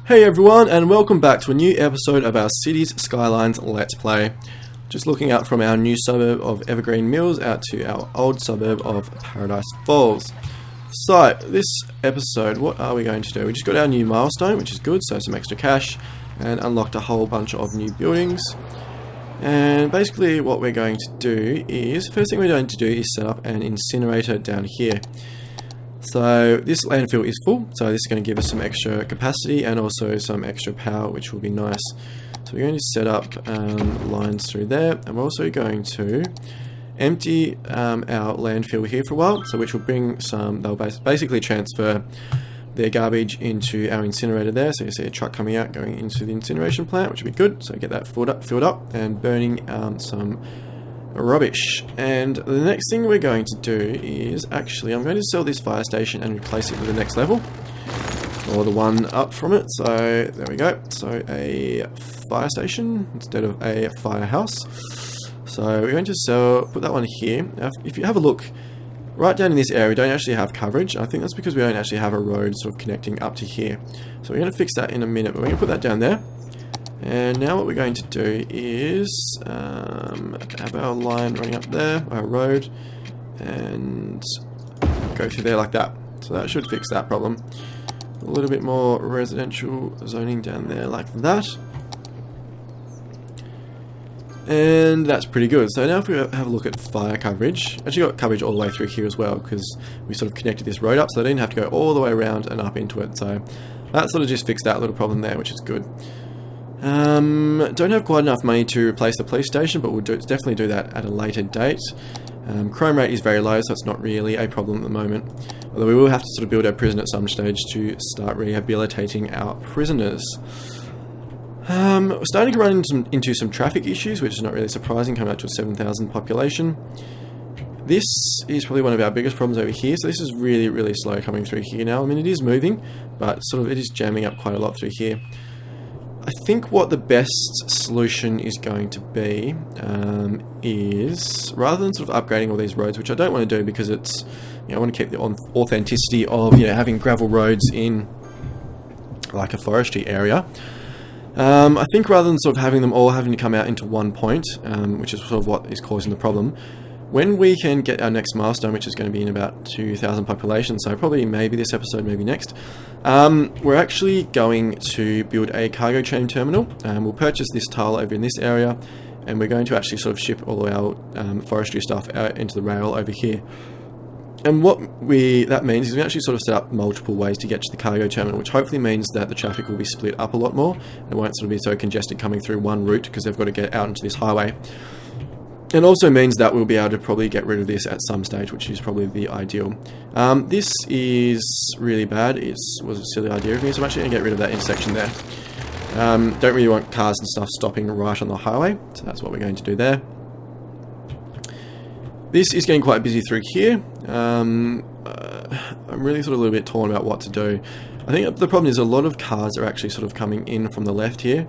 Hey everyone, and welcome back to a new episode of our Cities Skylines Let's Play. Just looking out from our new suburb of Evergreen Mills out to our old suburb of Paradise Falls. So, this episode, what are we going to do? We just got our new milestone, which is good, so some extra cash, and unlocked a whole bunch of new buildings. And basically what we're going to do is, first thing we're going to do is set up an incinerator down here. So this landfill is full, so this is going to give us some extra capacity and also some extra power, which will be nice. So we're going to set up lines through there, and we're also going to empty our landfill here for a while, so which will bring some, they'll basically transfer their garbage into our incinerator there. So you see a truck coming out going into the incineration plant, which will be good, so get that filled up and burning some rubbish. And the next thing we're going to do is actually I'm going to sell this fire station and replace it with the next level, or the one up from it. So there we go, so a fire station instead of a firehouse. So we're going to put that one here. Now if you have a look right down in this area, we don't actually have coverage. I think that's because we don't actually have a road sort of connecting up to here. So we're going to fix that in a minute, but we're going to put that down there. And now what we're going to do is have our line running up there, our road, and go through there like that. So that should fix that problem. A little bit more residential zoning down there like that. And that's pretty good. So now if we have a look at fire coverage, actually got coverage all the way through here as well, because we sort of connected this road up, so I didn't have to go all the way around and up into it. So that sort of just fixed that little problem there, which is good. Don't have quite enough money to replace the police station, but we'll definitely do that at a later date. Crime rate is very low, so it's not really a problem at the moment. Although we will have to sort of build our prison at some stage to start rehabilitating our prisoners. We're starting to run into some traffic issues, which is not really surprising, coming up to a 7,000 population. This is probably one of our biggest problems over here, so this is really, really slow coming through here now. I mean, it is moving, but sort of it is jamming up quite a lot through here. I think what the best solution is going to be is, rather than sort of upgrading all these roads, which I don't want to do because it's, I want to keep the authenticity of having gravel roads in like a forestry area. I think rather than sort of having them all having to come out into one point, which is sort of what is causing the problem, when we can get our next milestone, which is going to be in about 2,000 population, so probably maybe this episode, maybe next, we're actually going to build a cargo train terminal. We'll purchase this tile over in this area, and we're going to actually sort of ship all of our forestry stuff out into the rail over here. And what that means is we actually sort of set up multiple ways to get to the cargo terminal, which hopefully means that the traffic will be split up a lot more. It won't sort of be so congested coming through one route because they've got to get out into this highway. It also means that we'll be able to probably get rid of this at some stage, which is probably the ideal. This is really bad. It was a silly idea of me, so I'm actually going to get rid of that intersection there. Don't really want cars and stuff stopping right on the highway, so that's what we're going to do there. This is getting quite busy through here. I'm really sort of a little bit torn about what to do. I think the problem is a lot of cars are actually sort of coming in from the left here,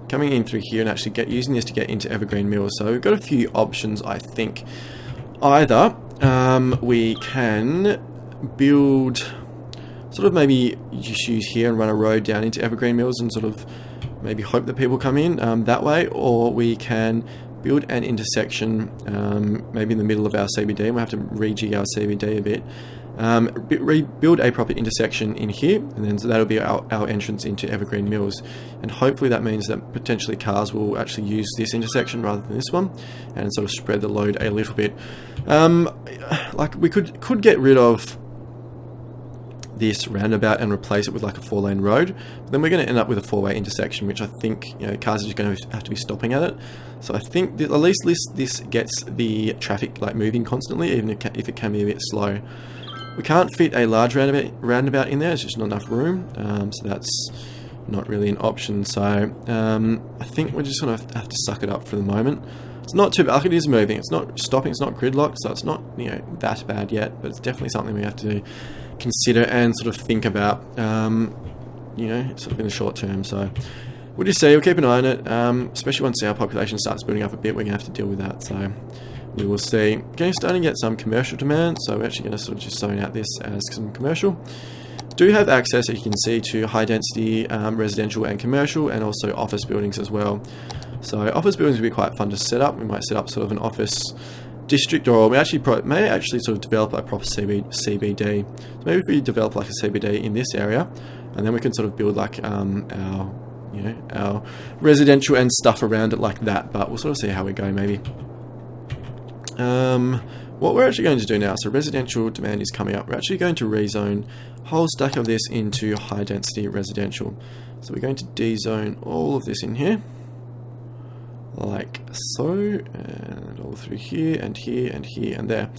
coming in through here and actually using this to get into Evergreen Mills. So we've got a few options, I think. Either we can build, sort of maybe just use here and run a road down into Evergreen Mills and sort of maybe hope that people come in that way, or we can build an intersection maybe in the middle of our CBD, and we'll have to rejig our CBD a bit. Build a proper intersection in here, and then so that'll be our entrance into Evergreen Mills, and hopefully that means that potentially cars will actually use this intersection rather than this one, and sort of spread the load a little bit. Like we could get rid of this roundabout and replace it with like a 4-lane road, but then we're going to end up with a 4-way intersection, which I think cars are just going to have to be stopping at it. So I think that at least this gets the traffic like moving constantly, even if it can be a bit slow. We can't fit a large roundabout in there, there's just not enough room, so that's not really an option. So I think we're just going to have to suck it up for the moment. It's not too bad, like it is moving, it's not stopping, it's not gridlocked, so it's not that bad yet, but it's definitely something we have to consider and sort of think about, sort of in the short term. So we'll just see, we'll keep an eye on it, especially once our population starts building up a bit, we're going to have to deal with that. So we will see. Starting to get some commercial demand, so we're actually going to sort of just zone out this as some commercial. do have access, as you can see, to high density residential and commercial, and also office buildings as well. So office buildings would be quite fun to set up. We might set up sort of an office district, or we may actually sort of develop a proper CBD. So maybe if we develop like a CBD in this area, and then we can sort of build like our residential and stuff around it like that. But we'll sort of see how we go maybe. What we're actually going to do now, so residential demand is coming up. We're actually going to rezone a whole stack of this into high density residential. So we're going to dezone all of this in here, like so, and all through here and here and here and there,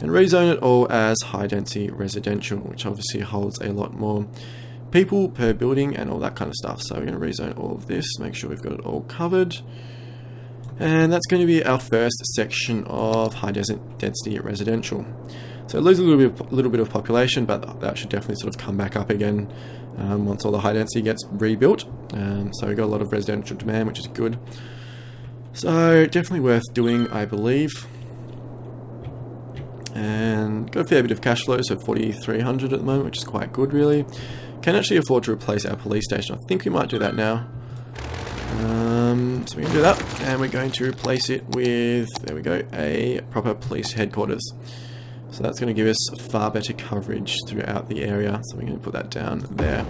and rezone it all as high density residential, which obviously holds a lot more people per building and all that kind of stuff. So we're going to rezone all of this, make sure we've got it all covered. And that's going to be our first section of high density residential. So it loses a little bit of population, but that should definitely sort of come back up again once all the high density gets rebuilt. So we've got a lot of residential demand, which is good. So definitely worth doing, I believe. And got a fair bit of cash flow, so 4,300 at the moment, which is quite good really. Can actually afford to replace our police station. I think we might do that now. So we can do that, and we're going to replace it with, there we go, a proper police headquarters. So that's going to give us far better coverage throughout the area. So we're going to put that down there,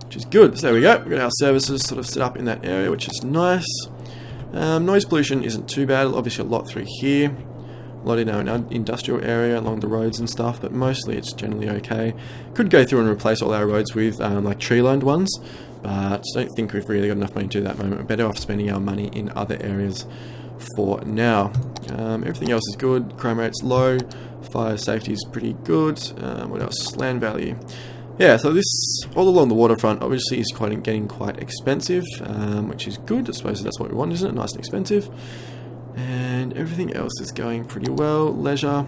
which is good. So there we go. We've got our services sort of set up in that area, which is nice. Noise pollution isn't too bad. Obviously a lot through here, a lot in our industrial area along the roads and stuff, but mostly it's generally okay. Could go through and replace all our roads with like tree-lined ones, but I don't think we've really got enough money to do that at the moment. We're better off spending our money in other areas for now. Everything else is good. Crime rate's low. Fire safety is pretty good. What else? Land value. Yeah, so this all along the waterfront obviously is getting quite expensive, which is good. I suppose that's what we want, isn't it? Nice and expensive. And everything else is going pretty well. Leisure.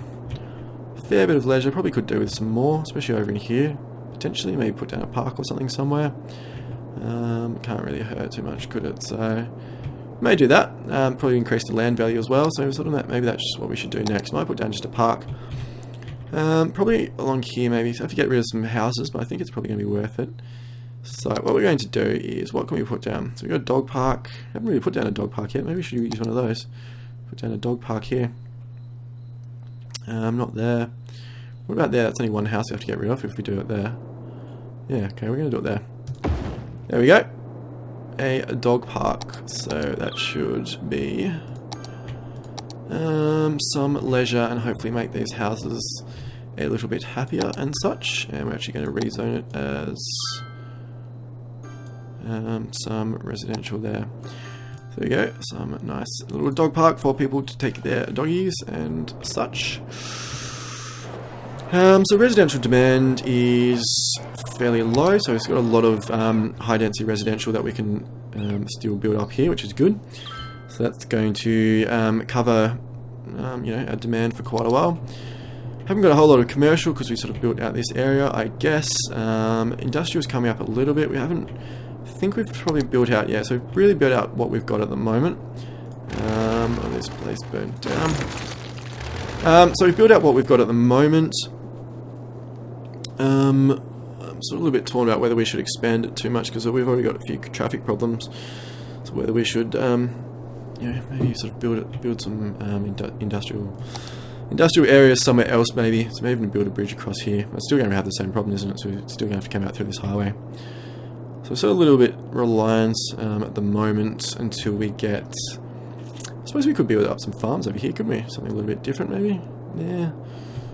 Fair bit of leisure. Probably could do with some more, especially over in here. Potentially, maybe put down a park or something somewhere. Can't really hurt too much, could it? So may do that. Probably increase the land value as well. So sort of that. Maybe that's just what we should do next. Might put down just a park. Probably along here maybe. So I have to get rid of some houses, but I think it's probably going to be worth it. So what we're going to do is, what can we put down? So we've got a dog park. I haven't really put down a dog park yet. Maybe we should use one of those. Put down a dog park here. Not there. What about there? That's only one house we have to get rid of if we do it there. Yeah, okay, we're going to do it there. There we go. A dog park. So that should be some leisure and hopefully make these houses a little bit happier and such. And we're actually going to rezone it as some residential there. There we go. Some nice little dog park for people to take their doggies and such. So residential demand is fairly low, so it's got a lot of high density residential that we can still build up here, which is good. So that's going to cover our demand for quite a while. Haven't got a whole lot of commercial because we sort of built out this area, I guess. Industrial's coming up a little bit. I think we've probably built out, yeah, so we've really built out what we've got at the moment. This place burned down. So we've built out what we've got at the moment. I'm sort of a little bit torn about whether we should expand it too much because we've already got a few traffic problems. So whether we should, maybe sort of build some industrial areas somewhere else, maybe. So maybe even build a bridge across here. It's still going to have the same problem, isn't it? So we're still going to have to come out through this highway. So sort of a little bit reliant at the moment until we get. I suppose we could build up some farms over here, couldn't we? Something a little bit different, maybe. Yeah.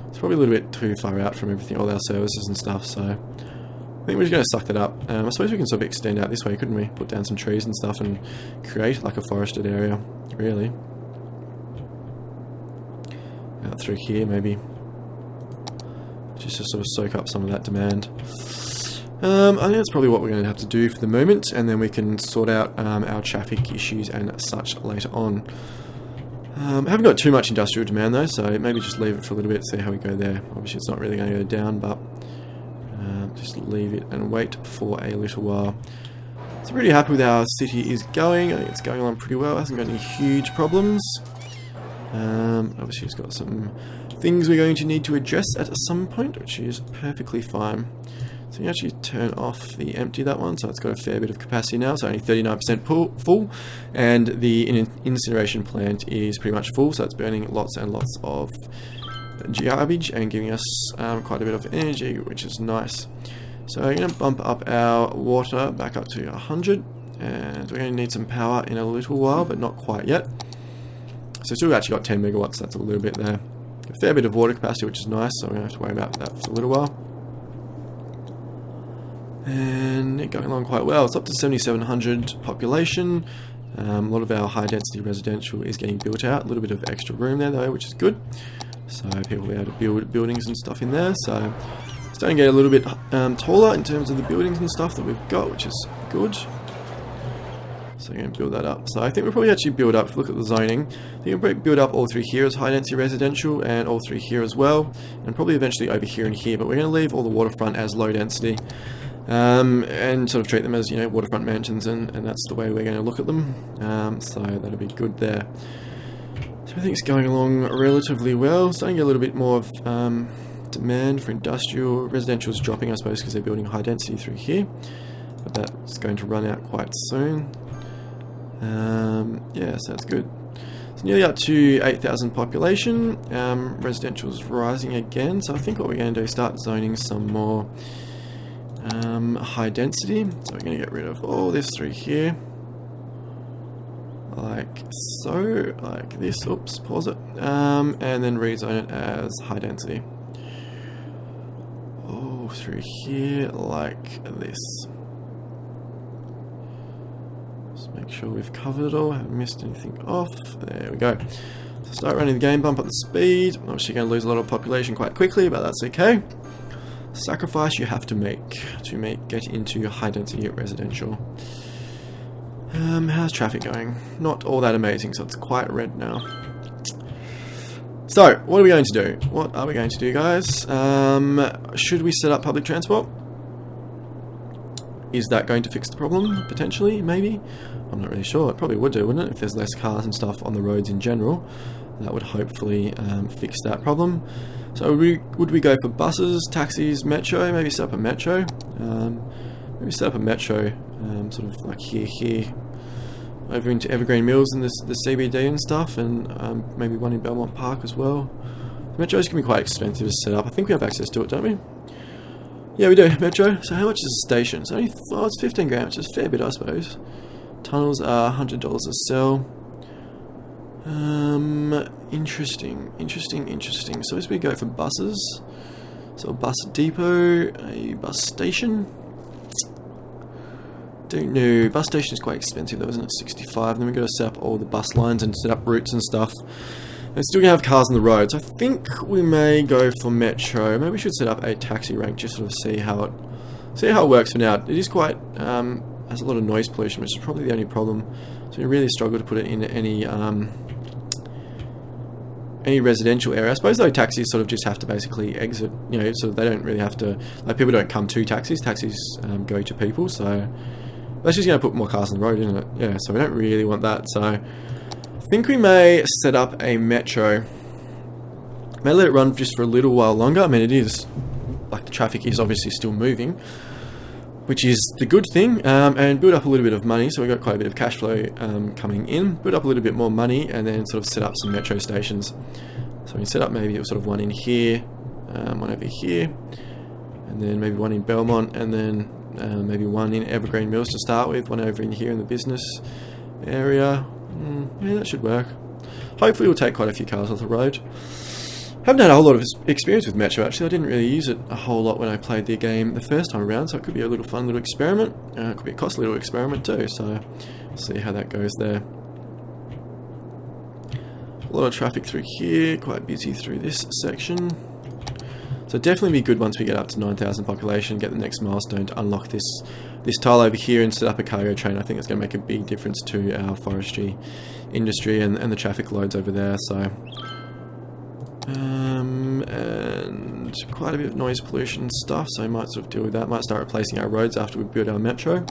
It's probably a little bit too far out from everything, all our services and stuff, so I think we're just going to suck that up. I suppose we can sort of extend out this way, couldn't we? Put down some trees and stuff and create like a forested area, really. Out through here, maybe. Just to sort of soak up some of that demand. I think that's probably what we're going to have to do for the moment, and then we can sort out our traffic issues and such later on. I haven't got too much industrial demand though, so maybe just leave it for a little bit, see how we go there. Obviously it's not really going to go down, but just leave it and wait for a little while. So pretty happy with how our city is going. I think it's going on pretty well. It hasn't got any huge problems. Obviously it's got some things we're going to need to address at some point, which is perfectly fine. So you actually turn off the empty that one, so it's got a fair bit of capacity now, so only 39% full, and the incineration plant is pretty much full, so it's burning lots and lots of garbage and giving us quite a bit of energy, which is nice. So we're going to bump up our water back up to 100, and we're going to need some power in a little while, but not quite yet. So still actually got 10 megawatts, that's a little bit there. A fair bit of water capacity, which is nice, so we don't have to worry about that for a little while. And it going along quite well. It's up to 7,700 population. A lot of our high density residential is getting built out. A little bit of extra room there though, which is good. So people will be able to build buildings and stuff in there. So starting to get a little bit taller in terms of the buildings and stuff that we've got, which is good. So I'm going to build that up. So I think we'll probably actually build up, if we look at the zoning, I think we'll probably build up all three here as high density residential and all three here as well. And probably eventually over here and here, but we're going to leave all the waterfront as low density. And sort of treat them as, you know, waterfront mansions, and that's the way we're going to look at them. So that'll be good there. So everything's going along relatively well. Starting to get a little bit more of demand for industrial. Residential is dropping, I suppose, because they're building high density through here, but that's going to run out quite soon. Yeah, so that's good. It's nearly up to 8,000 population. Residential is rising again, so I think what we're going to do is start zoning some more high density. So we're going to get rid of all this through here, like so, like this. Oops, pause it, and then rezone it as high density. Oh, through here like this. Just make sure we've covered it all, haven't missed anything off. There we go. So start running the game, bump up the speed. Obviously going to lose a lot of population quite quickly, but that's okay. Sacrifice you have to get into high density residential. How's traffic going? Not all that amazing, so it's quite red now. So, what are we going to do? What are we going to do, guys? Should we set up public transport? Is that going to fix the problem? Potentially, maybe? I'm not really sure. It probably would do, wouldn't it? If there's less cars and stuff on the roads in general. That would hopefully fix that problem. So would we go for buses, taxis, metro? Maybe set up a metro. Maybe set up a metro, sort of like here, over into Evergreen Mills and the CBD and stuff, and maybe one in Belmont Park as well. The metros can be quite expensive to set up. I think we have access to it, don't we? Yeah, we do. Metro. So how much is a station? It's only it's 15 grand, which is a fair bit, I suppose. Tunnels are $100 a cell. Interesting. So as we go for buses, so a bus depot, a bus station. Don't know. Bus station is quite expensive though, isn't it? 65. Then we've got to set up all the bus lines and set up routes and stuff. And still gonna have cars on the road, so I think we may go for metro. Maybe we should set up a taxi rank, just sort of see how it works for now. It is quite has a lot of noise pollution, which is probably the only problem. So we really struggle to put it in any residential area. I suppose though taxis sort of just have to basically exit, you know, so they don't really have to, like, people don't come to taxis, go to people, so that's just going to put more cars on the road, isn't it? Yeah, so we don't really want that, so I think we may set up a metro. May let it run just for a little while longer. I mean, it is, like, the traffic is obviously still moving, which is the good thing, and build up a little bit of money, so we've got quite a bit of cash flow coming in, build up a little bit more money, and then sort of set up some metro stations. So we set up maybe sort of one in here, one over here, and then maybe one in Belmont, and then maybe one in Evergreen Mills to start with, one over in here in the business area. Yeah, that should work. Hopefully we'll take quite a few cars off the road. Haven't had a whole lot of experience with Metro, actually. I didn't really use it a whole lot when I played the game the first time around, so it could be a little fun little experiment. It could be a costly little experiment too, so we'll see how that goes there. A lot of traffic through here, quite busy through this section. So definitely be good once we get up to 9,000 population, get the next milestone to unlock this tile over here and set up a cargo train. I think it's going to make a big difference to our forestry industry and the traffic loads over there, so... and quite a bit of noise pollution stuff, so I might sort of deal with that. Might start replacing our roads after we build our metro,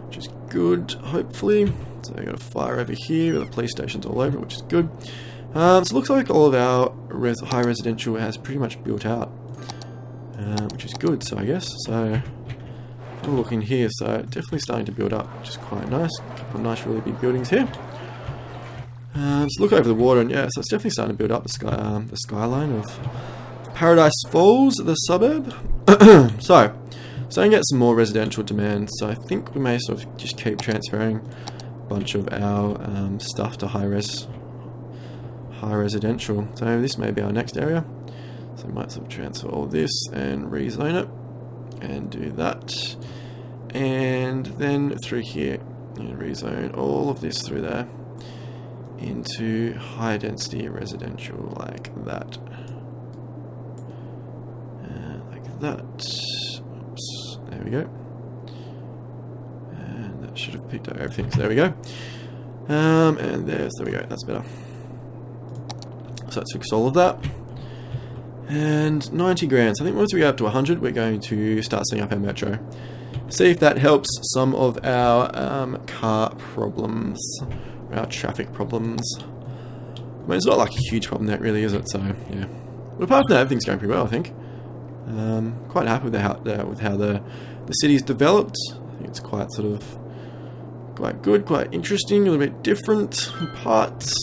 which is good, hopefully. So we got a fire over here, the police station's all over it, which is good. So it looks like all of our high residential has pretty much built out, which is good. So I guess we'll look in here. So definitely starting to build up, which is quite nice. A couple of nice, really big buildings here. So look over the water, and yeah, so it's definitely starting to build up the skyline of Paradise Falls, the suburb. So starting to get some more residential demand. So I think we may sort of just keep transferring a bunch of our stuff to high residential. So this may be our next area. So we might sort of transfer all this and rezone it and do that. And then through here, rezone all of this through there into high density residential like that. Like that. Oops, there we go. And that should have picked up everything. So there we go. And there we go. That's better. So let's fix all of that. And 90 grand. So I think once we get up to 100, we're going to start setting up our metro. See if that helps some of our car problems, our traffic problems. I mean, it's not like a huge problem that really, is it? So yeah. But apart from that, everything's going pretty well, I think. Quite happy with how the city's developed. I think it's quite good, quite interesting, a little bit different parts.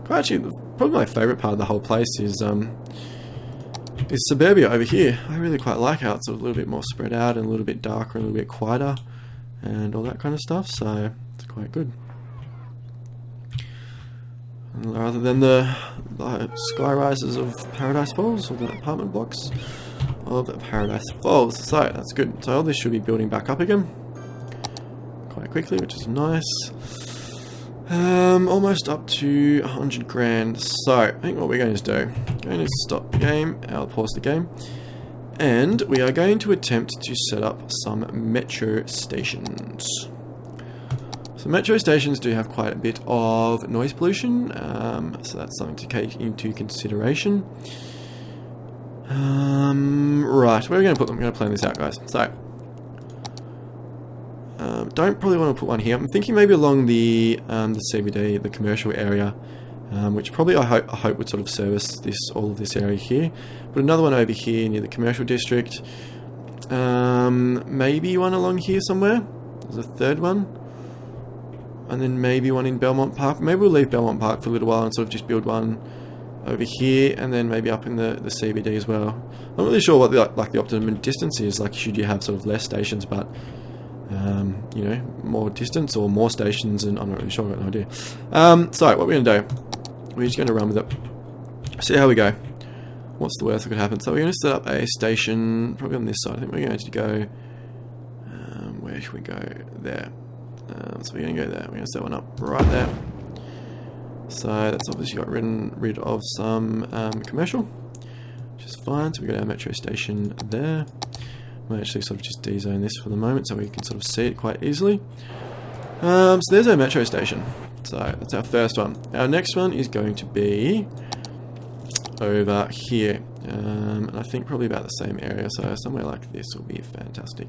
Actually, probably my favourite part of the whole place is suburbia over here. I really quite like how it's a little bit more spread out and a little bit darker and a little bit quieter and all that kind of stuff, so it's quite good. And rather than the sky rises of Paradise Falls, or the apartment blocks of Paradise Falls. So that's good. So all this should be building back up again quite quickly, which is nice. Almost up to 100 grand. So I think what we're going to do, I'm going to stop the game, I'll pause the game, and we are going to attempt to set up some metro stations. So metro stations do have quite a bit of noise pollution, so that's something to take into consideration. Right, where are we going to put them? I'm going to plan this out, guys. So don't probably want to put one here. I'm thinking maybe along the CBD, the commercial area, which probably I hope would sort of service all of this area here. But another one over here near the commercial district. Maybe one along here somewhere. There's a third one, and then maybe one in Belmont Park. Maybe we'll leave Belmont Park for a little while and sort of just build one over here, and then maybe up in the CBD as well. I'm not really sure what the optimum distance is. Like, should you have sort of less stations, but you know, more distance or more stations, and I'm not really sure, I've got no idea. So what we're going to do, we're just going to run with it, see how we go. What's the worst that could happen? So we're going to set up a station probably on this side. I think we're going to go, where should we go? There. So we're going to go there. We're going to set one up right there. So that's obviously got rid of some commercial, which is fine. So we've got our metro station there. We'll actually sort of just dezone this for the moment so we can sort of see it quite easily. So there's our metro station. So that's our first one. Our next one is going to be over here. And I think probably about the same area. So somewhere like this will be fantastic.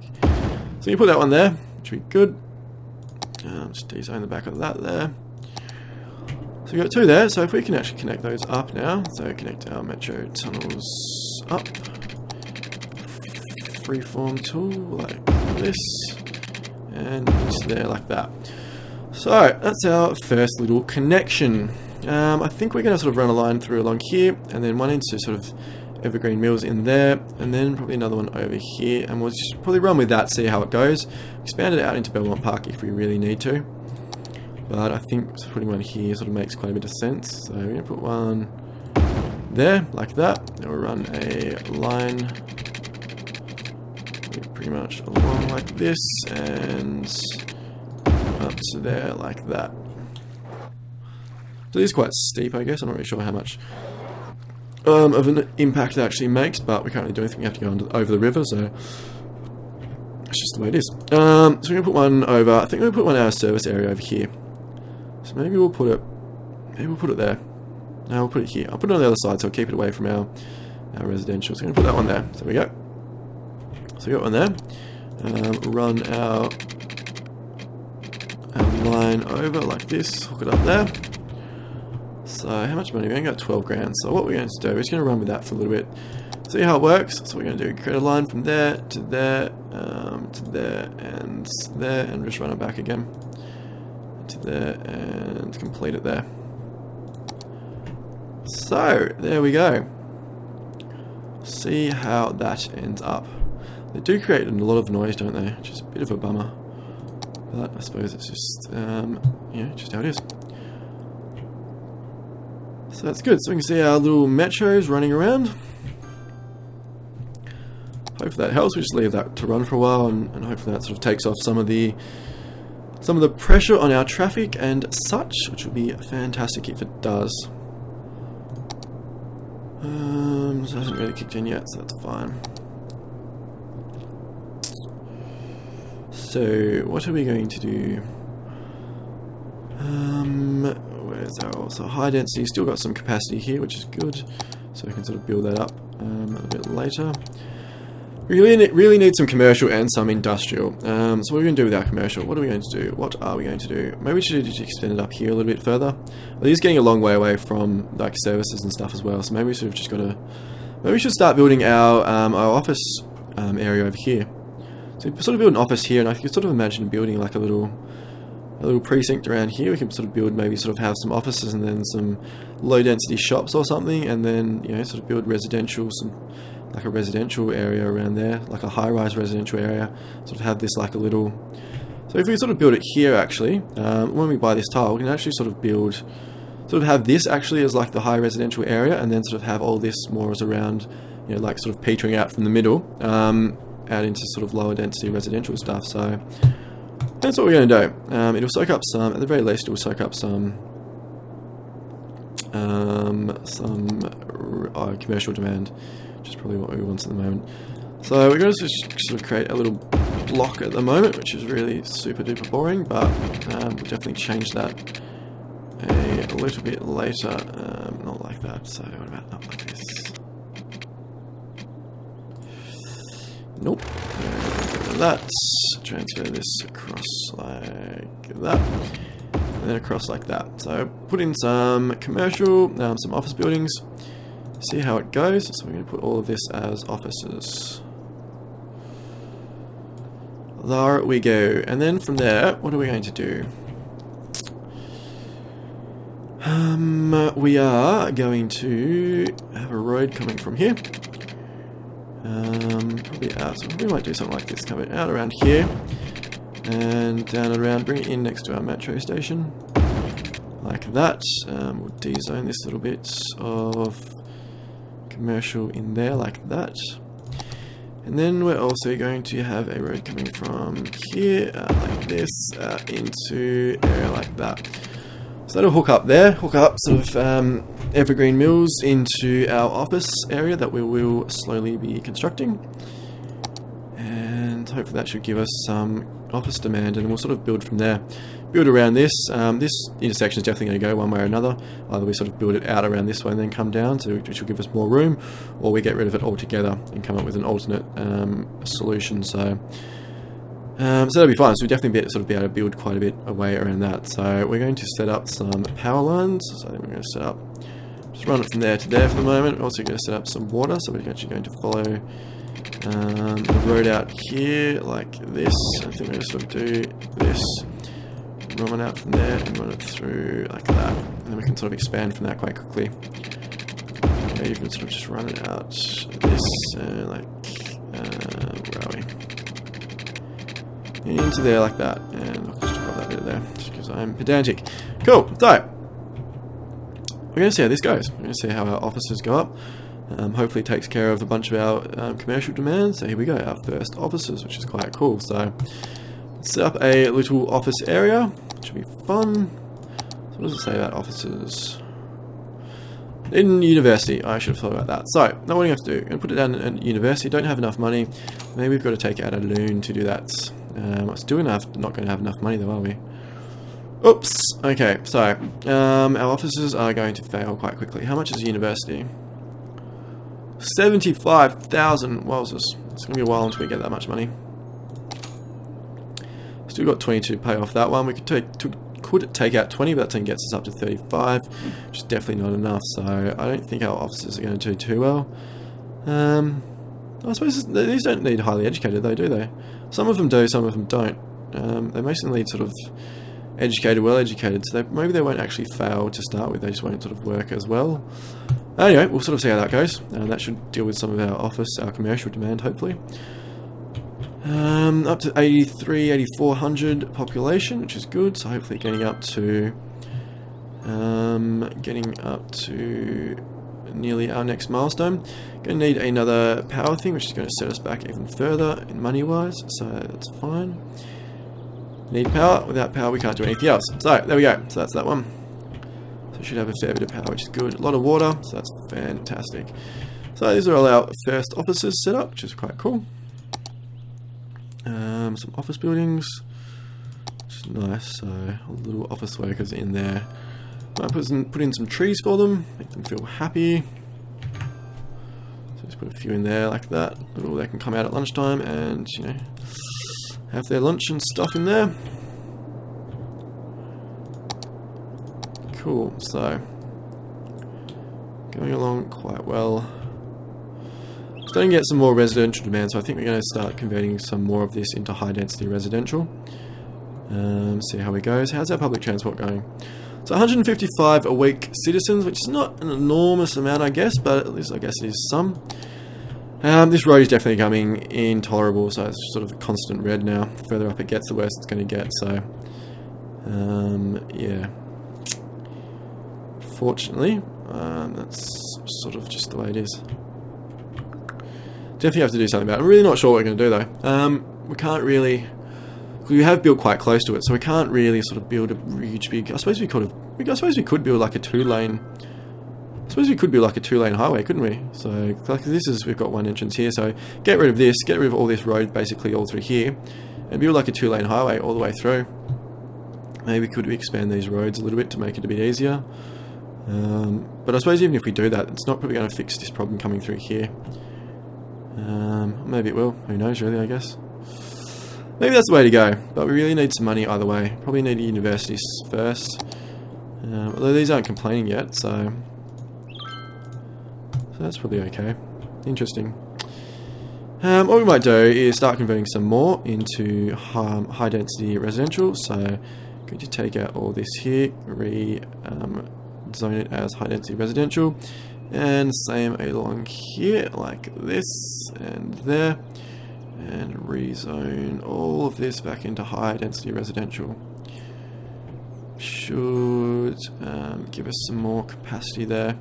So you put that one there, which will be good. Just dezone the back of that there. So we've got two there. So if we can actually connect those up now. So connect our metro tunnels up. Freeform tool like this, and just there like that. So that's our first little connection. I think we're going to sort of run a line through along here, and then one into sort of Evergreen Mills in there, and then probably another one over here, and we'll just probably run with that, see how it goes. Expand it out into Belmont Park if we really need to, but I think putting one here sort of makes quite a bit of sense. So we're going to put one there like that, and we'll run a line pretty much along like this and up to there like that. So it is quite steep, I guess. I'm not really sure how much of an impact it actually makes, but we can't really do anything. We have to go over the river, so it's just the way it is. So we're going to put one over, I think we're going to put one in our service area over here. So maybe we'll put it there. No, we'll put it here. I'll put it on the other side, so I'll keep it away from our residential. So we're going to put that one there. So there we go. So we got one there. Run our line over like this, hook it up there. So how much money? We only got 12 grand. So what we're going to do, we're just going to run with that for a little bit. See how it works. So we're going to do create a line from there to there, to there, and just run it back again. To there, and complete it there. So, there we go. See how that ends up. They do create a lot of noise, don't they? Which is a bit of a bummer. But I suppose it's just, just how it is. So that's good. So we can see our little metros running around. Hopefully that helps. We just leave that to run for a while, and hopefully that sort of takes off some of the pressure on our traffic and such, which would be fantastic if it does. So it hasn't really kicked in yet, so that's fine. So what are we going to do? Where's our also high density? Still got some capacity here, which is good. So we can sort of build that up a bit later. We really need some commercial and some industrial. So what are we going to do with our commercial? What are we going to do? What are we going to do? Maybe we should just extend it up here a little bit further. Well, it is getting a long way away from like services and stuff as well. So maybe we sort of just maybe we should start building our office area over here. So we sort of build an office here, and I could sort of imagine building like a little precinct around here. We can sort of build, maybe sort of have some offices and then some low density shops or something, and then sort of build residential, like a residential area around there, like a high-rise residential area. Sort of have this like a little. So if we sort of build it here, actually, when we buy this tile, we can actually sort of have this actually as like the high residential area, and then sort of have all this more as around, like sort of petering out from the middle, out into sort of lower density residential stuff. So that's what we're going to do. It'll soak up some, at the very least, it will soak up some commercial demand, which is probably what we want at the moment. So we're going to sort of create a little block at the moment, which is really super duper boring, but we'll definitely change that a little bit later. Not like that. So what about not like this? Nope. That. Transfer this across like that, and then across like that. So put in some commercial, some office buildings. See how it goes. So we're going to put all of this as offices. There we go. And then from there, what are we going to do? We are going to have a road coming from here. Probably out. So we might do something like this, coming out around here and down and around. Bring it in next to our metro station, like that. We'll de-zone this little bit of commercial in there, like that. And then we're also going to have a road coming from here, like this, into area like that. So that'll hook up there, hook up sort of evergreen mills into our office area that we will slowly be constructing. And hopefully that should give us some office demand, and we'll sort of build from there. Build around this. This intersection is definitely going to go one way or another. Either we sort of build it out around this way and then come down, which will give us more room, or we get rid of it altogether and come up with an alternate solution. So that'll be fine. So we definitely be able to build quite a bit away around that. So we're going to set up some power lines. So I think we're going to set up, just run it from there to there for the moment. We're also going to set up some water. So we're actually going to follow the road out here like this. I think we're going to sort of do this, run it out from there and run it through like that. And then we can sort of expand from that quite quickly. Maybe you can sort of just run it out this, like, where are we? Into there like that, and I'll just drop that bit there just because I'm pedantic. Cool. So we're going to see how this goes. We're going to see how our offices go up. Hopefully it takes care of a bunch of our commercial demands. So here we go, our first offices, which is quite cool. So let's set up a little office area, which will be fun. So what does it say about offices? In university, I should have thought about that. So now what do you have to do? I'm going to put it down in university. Don't have enough money. Maybe we've got to take out a loan to do that. Still not going to have enough money though, are we? Oops. Okay, so our offices are going to fail quite quickly. How much is university? 75,000. Wowzers. It's going to be a while until we get that much money. Still got 22 to pay off that one. We could could take out 20, but that then gets us up to 35, which is definitely not enough. So I don't think our officers are going to do too well. I suppose these don't need highly educated though, do they? Some of them do, some of them don't. They mostly need sort of educated, well educated, so maybe they won't actually fail to start with, they just won't sort of work as well. Anyway, we'll sort of see how that goes. That should deal with some of our office, our commercial demand, hopefully. Up to 8,400 population, which is good, so hopefully getting up to nearly our next milestone. Going to need another power thing, which is going to set us back even further in money wise, so that's fine. Need power. Without power we can't do anything else. So there we go, so that's that one. So we should have a fair bit of power, which is good. A lot of water, so that's fantastic. So these are all our first offices set up, which is quite cool. Some office buildings, which is nice, so little office workers in there. Might put in some trees for them, make them feel happy. So just put a few in there like that. They can come out at lunchtime and, you know, have their lunch and stuff in there. Cool, so going along quite well. Starting to get some more residential demand, so I think we're going to start converting some more of this into high density residential. See how it goes. How's our public transport going? So 155 a week citizens, which is not an enormous amount, I guess, but at least I guess it is some. This road is definitely becoming intolerable, so it's sort of a constant red now. The further up it gets, the worse it's going to get, so yeah. Fortunately, that's sort of just the way it is. Definitely have to do something about it. I'm really not sure what we're going to do though. We can't really. We have built quite close to it, so we can't really sort of build a huge big. I suppose we could build like a two-lane. I suppose we could build like a two-lane highway, couldn't we? So like this is, we've got one entrance here, so get rid of this, get rid of all this road basically all through here, and build like a two-lane highway all the way through. Maybe could we expand these roads a little bit to make it a bit easier? But I suppose even if we do that, it's not probably going to fix this problem coming through here. Maybe it will. Who knows, really, I guess. Maybe that's the way to go, but we really need some money either way. Probably need universities first. Although these aren't complaining yet, so that's probably okay. Interesting. What we might do is start converting some more into high density residential. So going to take out all this here, zone it as high density residential, and same along here like this and there, and rezone all of this back into high density residential. Should give us some more capacity there.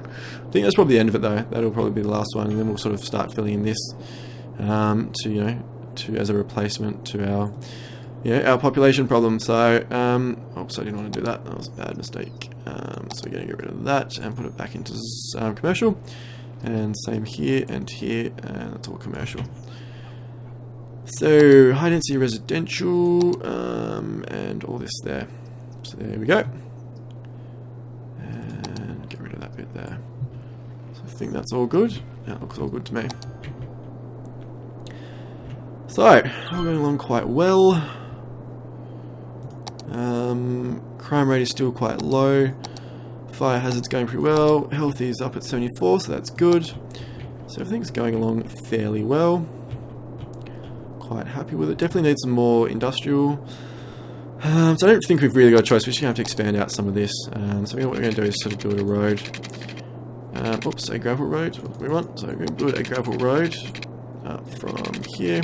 I think that's probably the end of it though. That'll probably be the last one, and then we'll sort of start filling in this as a replacement to our population problem. So oops, I didn't want to do that. That was a bad mistake. So we're going to get rid of that and put it back into commercial, and same here and here, and that's all commercial. So high density residential, and all this there. So there we go. And get rid of that bit there. So I think that's all good. That looks all good to me. So we're going along quite well. Crime rate is still quite low. Fire hazard's going pretty well. Health is up at 74, so that's good. So everything's going along fairly well. Quite happy with it. Definitely need some more industrial. So I don't think we've really got a choice. We're just going to have to expand out some of this. So what we're going to do is sort of build a road. Oops, a gravel road. What we want. So we're going to build a gravel road up from here.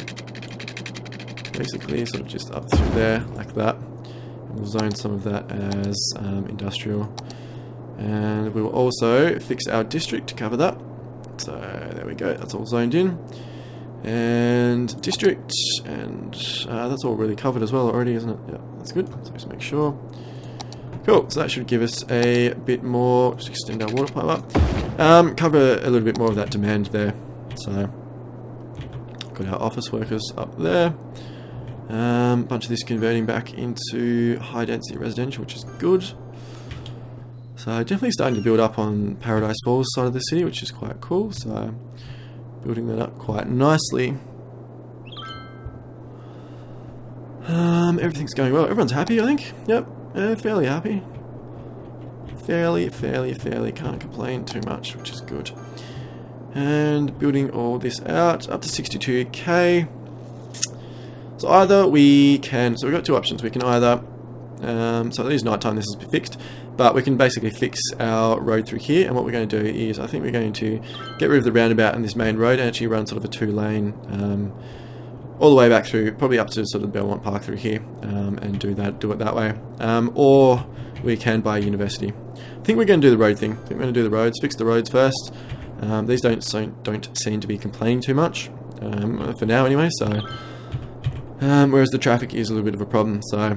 Basically, sort of just up through there, like that. And we'll zone some of that as industrial. And we will also fix our district to cover that. So there we go. That's all zoned in. And district, and that's all really covered as well already, isn't it? Yeah, that's good. So just make sure. Cool. So that should give us a bit more. Just extend our water pipe up. Cover a little bit more of that demand there. So got our office workers up there. Bunch of this converting back into high density residential, which is good. So definitely starting to build up on Paradise Falls side of the city, which is quite cool. So building that up quite nicely. Everything's going well. Everyone's happy, I think. Yep, fairly happy. Fairly. Can't complain too much, which is good. And building all this out up to 62k. So either we can, so we've got two options. We can either, so it is nighttime, this is fixed, but we can basically fix our road through here. And what we're going to do is, I think we're going to get rid of the roundabout and this main road and actually run sort of a 2-lane all the way back through, probably up to sort of Belmont Park through here, and do it that way. Or we can buy a university. I think we're going to do the road thing. I think we're going to do the roads, fix the roads first. These don't seem to be complaining too much, for now anyway, so whereas the traffic is a little bit of a problem, so I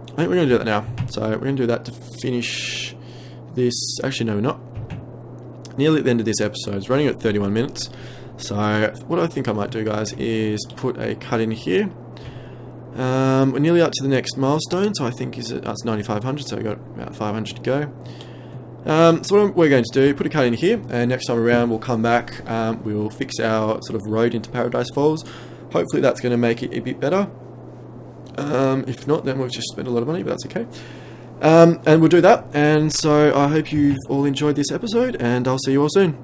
think we're going to do that now. So we're going to do that to finish this. Actually, no, we're not. Nearly at the end of this episode. It's running at 31 minutes. So what I think I might do, guys, is put a cut in here. We're nearly up to the next milestone, so I think it's 9,500, so we've got about 500 to go. So what we're going to do, put a cut in here, and next time around we'll come back, we'll fix our sort of road into Paradise Falls. Hopefully that's going to make it a bit better. If not, then we've just spent a lot of money, but that's okay. And we'll do that, and so I hope you've all enjoyed this episode, and I'll see you all soon.